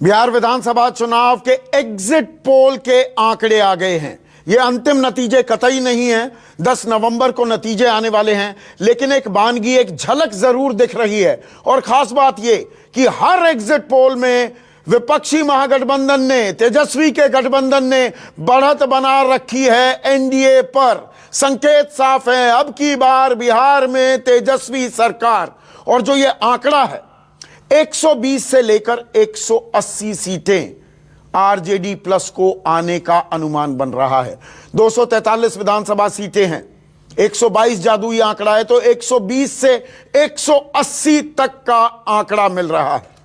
बिहार विधानसभा चुनाव के exit poll के आंकड़े आ गए हैं। ये अंतिम नतीजे कतई नहीं है, 10 नवंबर को नतीजे आने वाले हैं, लेकिन एक बानगी, एक झलक जरूर दिख रही है। और खास बात ये कि हर एग्जिट पोल में विपक्षी महागठबंधन ने, तेजस्वी के गठबंधन ने बढ़त बना रखी है एनडीए पर। संकेत साफ है, अब की बार बिहार में तेजस्वी सरकार। और जो ये आंकड़ा है 120 से लेकर 180 सीटें आरजेडी प्लस को आने का अनुमान बन रहा है। 243 विधानसभा सीटें हैं, 122 जादुई आंकड़ा है, तो 120 से 180 तक का आंकड़ा मिल रहा है।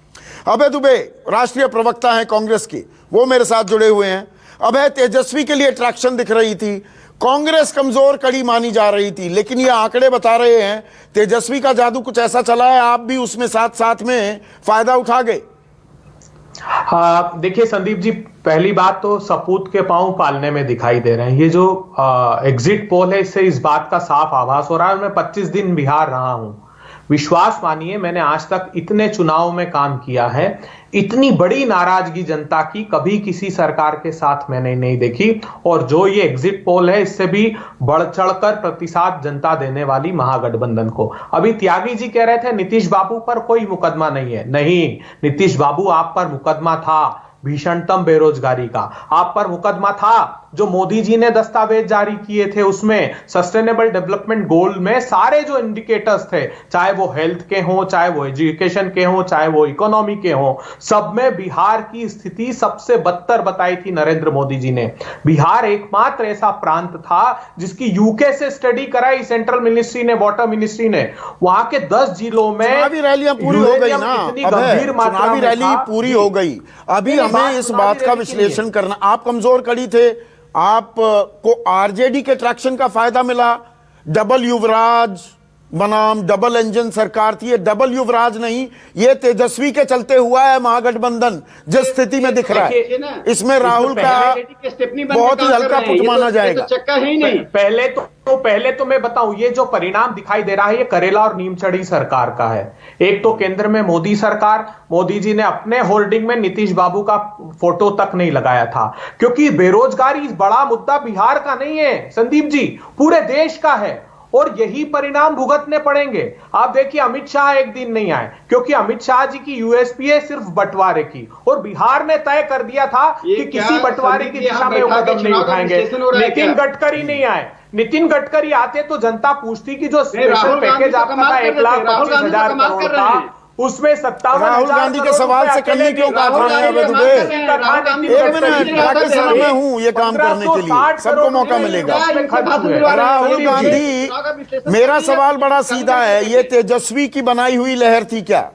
अभय दुबे राष्ट्रीय प्रवक्ता हैं कांग्रेस की, वो मेरे साथ जुड़े हुए हैं। अभय, तेजस्वी के लिए ट्रैक्शन दिख रही थी, कांग्रेस कमजोर कड़ी मानी जा रही थी, लेकिन ये आंकड़े बता रहे हैं तेजस्वी का जादू कुछ ऐसा चला है, आप भी उसमें साथ साथ में फायदा उठा गए। हाँ, देखिए संदीप जी, पहली बात तो सपूत के पांव पालने में दिखाई दे रहे हैं। ये जो एग्जिट पोल है, इससे इस बात का साफ आभास हो रहा है। मैं 25 दिन बिहार रहा हूं, विश्वास मानिए मैंने आज तक इतने चुनाव में काम किया है, इतनी बड़ी नाराजगी जनता की कभी किसी सरकार के साथ मैंने नहीं देखी। और जो ये एग्जिट पोल है, इससे भी बढ़ चढ़कर प्रतिशत जनता देने वाली महागठबंधन को। अभी त्यागी जी कह रहे थे नीतीश बाबू पर कोई मुकदमा नहीं है। नहीं, नीतीश बाबू, आप पर मुकदमा था भीषणतम बेरोजगारी का। आप पर मुकदमा था जो मोदी जी ने दस्तावेज जारी किए थे, उसमें सस्टेनेबल डेवलपमेंट गोल में सारे जो इंडिकेटर्स थे, चाहे वो हेल्थ के हों, चाहे वो एजुकेशन के हों, चाहे वो इकोनॉमी के हों, सब में बिहार की स्थिति सबसे बदतर बताई थी नरेंद्र मोदी जी ने। बिहार एकमात्र ऐसा प्रांत था जिसकी यूके से स्टडी कराई सेंट्रल मिनिस्ट्री ने, वाटर मिनिस्ट्री ने। वहां के 10 जिलों में चुनावी रैलियां पूरी हो गई ना, चुनावी रैली पूरी हो गई। अभी हमें इस बात का विश्लेषण करना, आप कमजोर कड़ी थे, आपको आरजेडी के ट्रैक्शन का फायदा मिला, डबल युवराज बनाम डबल इंजन सरकार थी। ये डबल युवराज नहीं, ये तेजस्वी के चलते हुआ है महागठबंधन जिस स्थिति में दिख रहा है। इसमें राहुल का बहुत ही हल्का पुट माना जाएगा। चक्का ही नहीं। पहले तो मैं बताऊं, ये जो परिणाम दिखाई दे रहा है, ये करेला और नीम चढ़ी सरकार का है। एक तो केंद्र में मोदी सरकार, मोदी जी ने अपने होर्डिंग में नीतीश बाबू का फोटो तक नहीं लगाया था, क्योंकि बेरोजगारी बड़ा मुद्दा बिहार का नहीं है संदीप जी, पूरे देश का है। और यही परिणाम भुगतने पड़ेंगे। आप देखिए, अमित शाह एक दिन नहीं आए, क्योंकि अमित शाह जी की यूएसपी है सिर्फ बंटवारे की, और बिहार ने तय कर दिया था कि किसी बंटवारे की दिशा में कदम नहीं उठाएंगे। नितिन गडकरी नहीं आए। नितिन गडकरी आते तो जनता पूछती कि जो स्पेशल पैकेज आपका था 1,25,000 करोड़ का, उसमें 57 राहुल गांधी के सवाल से कहीं क्यों काट रहे हैं? एक मिनट, राकेश शर्मा मैं हूं ये काम करने के लिए, सबको मौका मिलेगा। राहुल गांधी, मेरा सवाल बड़ा सीधा है, ये तेजस्वी की बनाई हुई लहर थी क्या?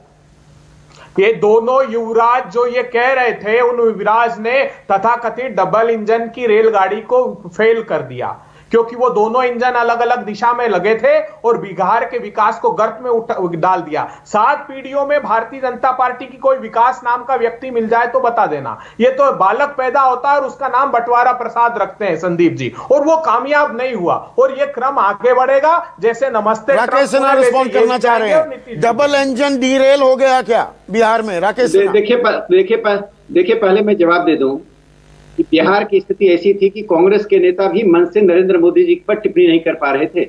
ये दोनों युवराज जो ये कह रहे थे, उन युवराज ने तथाकथित डबल इंजन की रेलगाड़ी को फेल कर दिया, क्योंकि वो दोनों इंजन अलग अलग दिशा में लगे थे और बिहार के विकास को गर्त में डाल दिया। 7 पीढ़ियों में भारतीय जनता पार्टी की कोई विकास नाम का व्यक्ति मिल जाए तो बता देना। ये तो बालक पैदा होता है और उसका नाम बंटवारा प्रसाद रखते हैं संदीप जी, और वो कामयाब नहीं हुआ। और ये क्रम आगे बढ़ेगा, जैसे नमस्ते राकेश सिन्हा रिस्पॉन्ड करना चाह रहे हैं। डबल इंजन डीरेल हो गया क्या बिहार में? राकेश देखिए, पहले मैं जवाब दे दूं कि बिहार की स्थिति ऐसी थी कि कांग्रेस के नेता भी मन से नरेंद्र मोदी जी पर टिप्पणी नहीं कर पा रहे थे।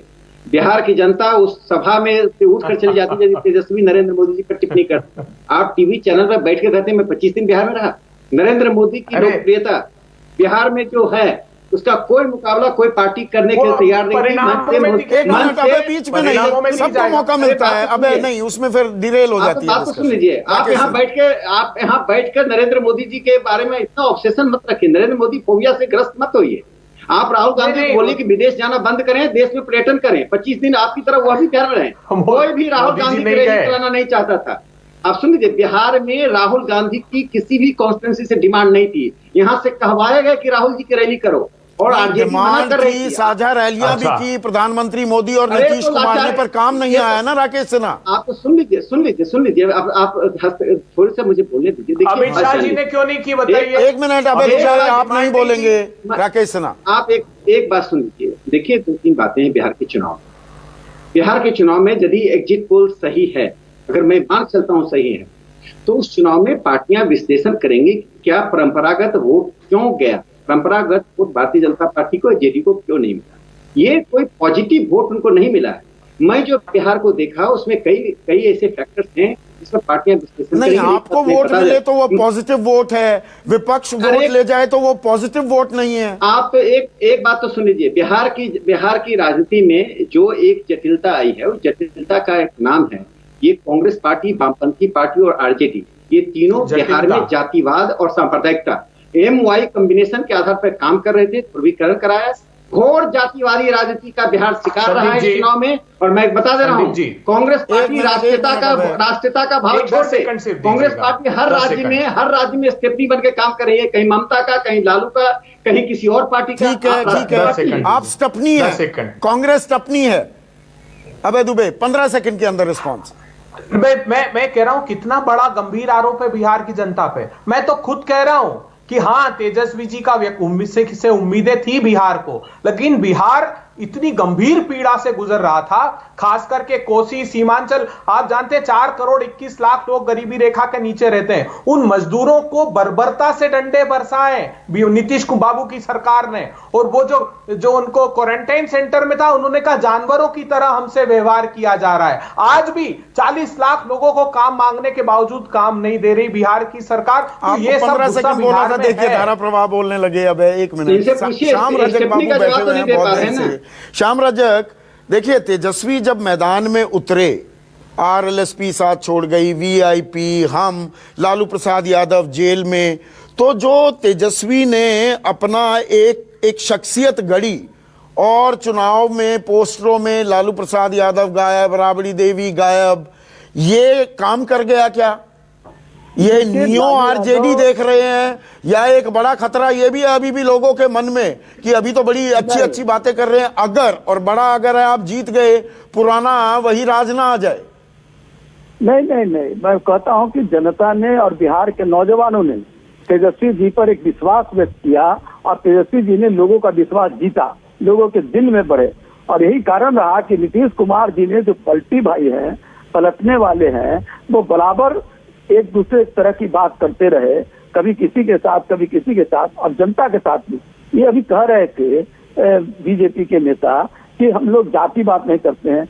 बिहार की जनता उस सभा में से उठकर चली जाती है जब तेजस्वी नरेंद्र मोदी जी पर टिप्पणी करते। आप टीवी चैनल पर बैठ के कहते हैं मैं 25 दिन बिहार में रहा। नरेंद्र मोदी की लोकप्रियता बिहार में जो है, उसका कोई मुकाबला कोई पार्टी करने के लिए तैयार नहीं। बीच में नहीं, सबको मौका मिलता है। अबे नहीं, उसमें फिर डिरेल हो जाती है। बात तो सुन लीजिए, आप यहाँ बैठकर नरेंद्र मोदी जी के बारे में इतना ऑब्सेशन मत रखिए, नरेंद्र मोदी फोबिया से ग्रस्त मत होइए। आप राहुल गांधी को बोले कि विदेश जाना बंद करें, देश में पर्यटन करें। 25 दिन आपकी तरह वह भी कर रहे हैं। कोई भी राहुल गांधी की रैली चलाना नहीं चाहता था। आप सुन लीजिए, बिहार में राहुल गांधी की किसी भी कॉन्स्टिट्यूंसी से डिमांड नहीं थी। यहाँ से कहवाया गया कि राहुल जी की रैली करो, और डिमांड की साझा रैलियां भी की प्रधानमंत्री मोदी और नीतीश कुमार ने, पर काम नहीं आया ना राकेश सिन्हा। आप तो सुन लीजिए, आप थोड़ी सा मुझे बोलने दीजिए। अमित शाह जी ने क्यों नहीं की बताइए? एक मिनट, आप नहीं बोलेंगे राकेश सिन्हा? आप एक बात सुन लीजिए। देखिए, 2-3 बातें हैं बिहार के चुनाव। बिहार के चुनाव में यदि एग्जिट पोल सही है, अगर मैं मान चलता हूं सही है, तो उस चुनाव में पार्टियां विश्लेषण करेंगी क्या परंपरागत वोट क्यों गया, परंपरागत वोट भारतीय जनता पार्टी को, जेडीयू को क्यों नहीं मिला, ये कोई पॉजिटिव वोट उनको नहीं मिला है। मैं जो बिहार को देखा उसमें कई ऐसे फैक्टर्स हैं जिसमें पार्टियां विश्लेषण नहीं, करेंगी। आपको वोट मिले तो वो पॉजिटिव वोट है, विपक्ष वोट ले जाए तो वो पॉजिटिव वोट नहीं है। आप एक बात तो सुन लीजिए, बिहार की राजनीति में जो एक जटिलता आई है, उस जटिलता का एक नाम है ये कांग्रेस पार्टी, वामपंथी पार्टी और आरजेडी, ये तीनों बिहार में जातिवाद और सांप्रदायिकता MY कॉम्बिनेशन के आधार पर काम कर रहे थे, ध्रुवीकरण कराया। घोर जातिवादी राजनीति का बिहार शिकार रहा है चुनाव में। और मैं बता दे रहा हूँ, कांग्रेस पार्टी राष्ट्रीयता का भाव छोड़ दे, कांग्रेस पार्टी हर राज्य में स्टेपनी बन के काम कर रही है, कहीं ममता का, कहीं लालू का, कहीं किसी और पार्टी का। ठीक है, आप स्टेपनी है, कांग्रेस स्टेपनी है। अबे दुबे 15 सेकंड के अंदर रिस्पॉन्स। मैं कह रहा हूं कितना बड़ा गंभीर आरोप है बिहार की जनता पे। मैं तो खुद कह रहा हूं कि हाँ, तेजस्वी जी का से उम्मीदें थी बिहार को, लेकिन बिहार इतनी गंभीर पीड़ा से गुजर रहा था, खास करके कोसी सीमांचल। आप जानते हैं 4 करोड़ 21 लाख लोग गरीबी रेखा के नीचे रहते हैं। उन मजदूरों को बर्बरता से डंडे बरसाए नीतीश बाबू की सरकार ने। और वो जो उनको क्वारंटाइन सेंटर में था, उन्होंने कहा जानवरों की तरह हमसे व्यवहार किया जा रहा है। आज भी 40 लाख लोगों को काम मांगने के बावजूद काम नहीं दे रही बिहार की सरकार। तो ये सब गुस्सा बिहार में है। धारा प्रवाह बोलने लगे। अब 1 मिनट, श्याम रजक बाबू बैठे हुए हैं बहुत देर से। श्याम रजक, देखिए तेजस्वी जब मैदान में उतरे, RLSP साथ छोड़ गई, VIP, हम, लालू प्रसाद यादव जेल में, तो जो तेजस्वी ने अपना एक शख्सियत गढ़ी और चुनाव में पोस्टरों में लालू प्रसाद यादव गायब, राबड़ी देवी गायब, ये काम कर गया क्या? ये नियो RJD देख रहे हैं या एक बड़ा खतरा ये भी है अभी भी लोगों के मन में कि अभी तो बड़ी अच्छी बातें कर रहे हैं, अगर है आप जीत गए, पुराना वही राज ना आ जाए? नहीं, मैं कहता हूं कि जनता ने और बिहार के नौजवानों ने तेजस्वी जी पर एक विश्वास व्यक्त किया और तेजस्वी जी ने लोगों का विश्वास जीता, लोगों के दिल में बढ़े। और यही कारण रहा कि नीतीश कुमार जी ने जो पलटी भाई हैं, पलटने वाले हैं, वो बराबर एक दूसरे तरह की बात करते रहे, कभी किसी के साथ कभी किसी के साथ, और जनता के साथ भी। ये अभी कह रहे थे बीजेपी के नेता कि हम लोग जाति बात नहीं करते हैं।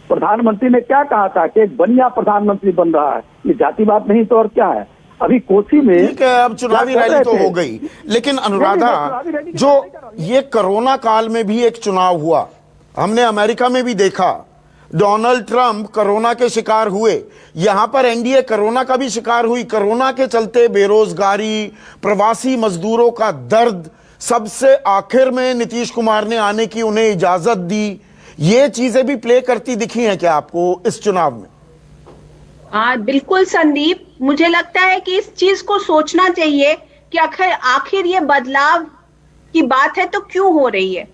प्रधानमंत्री ने क्या कहा था कि एक बढ़िया प्रधानमंत्री बन रहा है, ये जाति बात नहीं तो और क्या है? अभी कोसी में ठीक है, अब चुनावी रैली तो हो गई, लेकिन अनुराधा, जो ये कोरोना काल में भी एक चुनाव हुआ, हमने अमेरिका में भी देखा, डोनाल्ड ट्रंप कोरोना के शिकार हुए, यहां पर एनडीए कोरोना का भी शिकार हुई। कोरोना के चलते बेरोजगारी, प्रवासी मजदूरों का दर्द, सबसे आखिर में नीतीश कुमार ने आने की उन्हें इजाजत दी। ये चीजें भी प्ले करती दिखी हैं क्या आपको इस चुनाव में? हाँ बिल्कुल संदीप, मुझे लगता है कि इस चीज को सोचना चाहिए कि आखिर ये बदलाव की बात है तो क्यों हो रही है।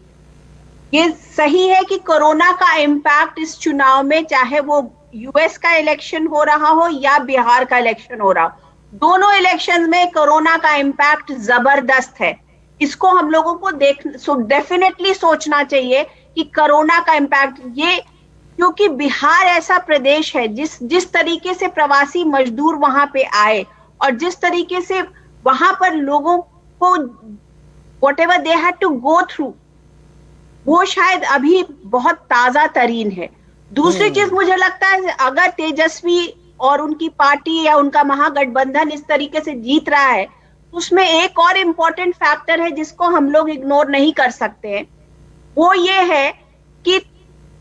ये सही है कि कोरोना का इम्पैक्ट इस चुनाव में, चाहे वो यूएस का इलेक्शन हो रहा हो या बिहार का इलेक्शन हो रहा हो, दोनों इलेक्शन में कोरोना का इम्पैक्ट जबरदस्त है। इसको हम लोगों को डेफिनेटली सोचना चाहिए कि कोरोना का इम्पैक्ट ये, क्योंकि बिहार ऐसा प्रदेश है जिस तरीके से प्रवासी मजदूर वहां पे आए और जिस तरीके से वहां पर लोगों को whatever they had to go through, वो शायद अभी बहुत ताजा तरीन है। दूसरी चीज मुझे लगता है, अगर तेजस्वी और उनकी पार्टी या उनका महागठबंधन इस तरीके से जीत रहा है, उसमें एक और इम्पोर्टेंट फैक्टर है जिसको हम लोग इग्नोर नहीं कर सकते हैं। वो ये है कि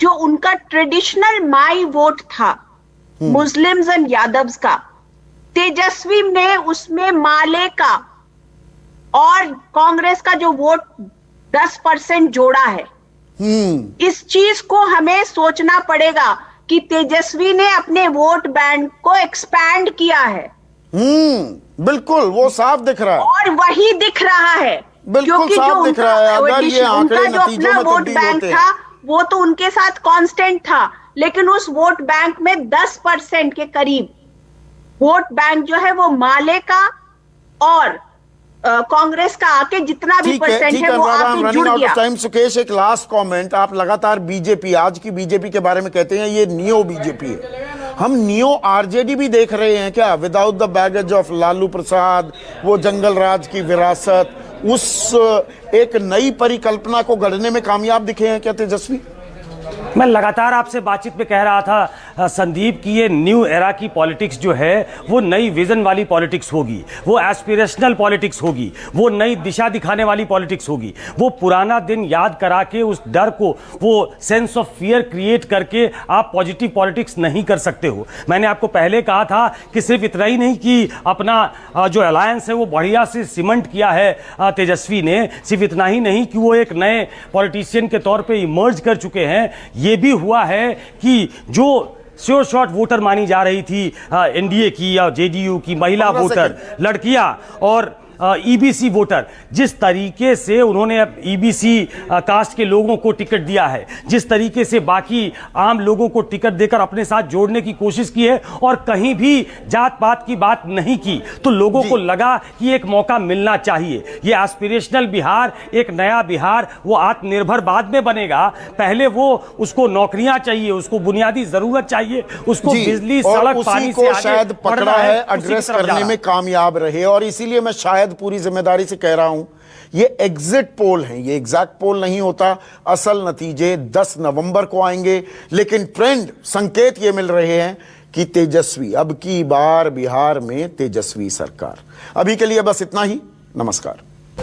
जो उनका ट्रेडिशनल माई वोट था, मुस्लिम्स एंड यादव्स का, तेजस्वी ने उसमें माले का और कांग्रेस का जो वोट 10% जोड़ा है। इस चीज को हमें सोचना पड़ेगा कि तेजस्वी ने अपने वोट बैंक को एक्सपैंड किया है। बिल्कुल, वो साफ दिख रहा है और वही दिख रहा है, बिल्कुल साफ दिख रहा है। अगर ये आंकड़े नतीजों में वोट बैंक था वो तो उनके साथ कांस्टेंट था, लेकिन उस वोट बैंक में 10% के करीब वोट बैंक जो है वो माले का और कांग्रेस का आके जितना भी परसेंट है वो आके जुड़ गया। टाइम सुकेश, एक लास्ट कमेंट। आप लगातार बीजेपी, आज की बीजेपी के बारे में कहते हैं ये नियो बीजेपी है, हम नियो आरजेडी भी देख रहे हैं क्या, without the baggage of Lalu Prasad, वो जंगल राज की विरासत, उस एक नई परिकल्पना को गढ़ने में कामयाब दिखे हैं क्या तेजस्वी? मैं लगातार आपसे बातचीत में कह रहा था संदीप कि ये न्यू एरा की पॉलिटिक्स जो है वो नई विजन वाली पॉलिटिक्स होगी, वो एस्पिरेशनल पॉलिटिक्स होगी, वो नई दिशा दिखाने वाली पॉलिटिक्स होगी। वो पुराना दिन याद करा के उस डर को, वो सेंस ऑफ फियर क्रिएट करके आप पॉजिटिव पॉलिटिक्स नहीं कर सकते हो। मैंने आपको पहले कहा था कि सिर्फ इतना ही नहीं कि अपना जो अलायंस है वो बढ़िया से सीमेंट किया है तेजस्वी ने, सिर्फ इतना ही नहीं कि वो एक नए पॉलिटिशियन के तौर पे इमर्ज कर चुके हैं, ये भी हुआ है कि जो श्योर शॉट वोटर मानी जा रही थी एनडीए की या जेडीयू की महिला वोटर, लड़कियां और ईबीसी वोटर, जिस तरीके से उन्होंने ईबीसी कास्ट के लोगों को टिकट दिया है, जिस तरीके से बाकी आम लोगों को टिकट देकर अपने साथ जोड़ने की कोशिश की है और कहीं भी जात पात की बात नहीं की, तो लोगों को लगा कि एक मौका मिलना चाहिए। ये एस्पिरेशनल बिहार, एक नया बिहार, वो आत्मनिर्भर बाद में बनेगा, पहले वो उसको नौकरियां चाहिए, उसको बुनियादी जरूरत चाहिए, उसको बिजली, सड़क, पानी से आगे शायद पकड़ा है, एड्रेस करने में कामयाब रहे। और इसीलिए मैं शायद पूरी जिम्मेदारी से कह रहा हूं, ये एग्जिट पोल है, ये एग्जैक्ट पोल नहीं होता, असल नतीजे 10 नवंबर को आएंगे। लेकिन ट्रेंड, संकेत ये मिल रहे हैं कि तेजस्वी, अब की बार बिहार में तेजस्वी सरकार। अभी के लिए बस इतना ही, नमस्कार।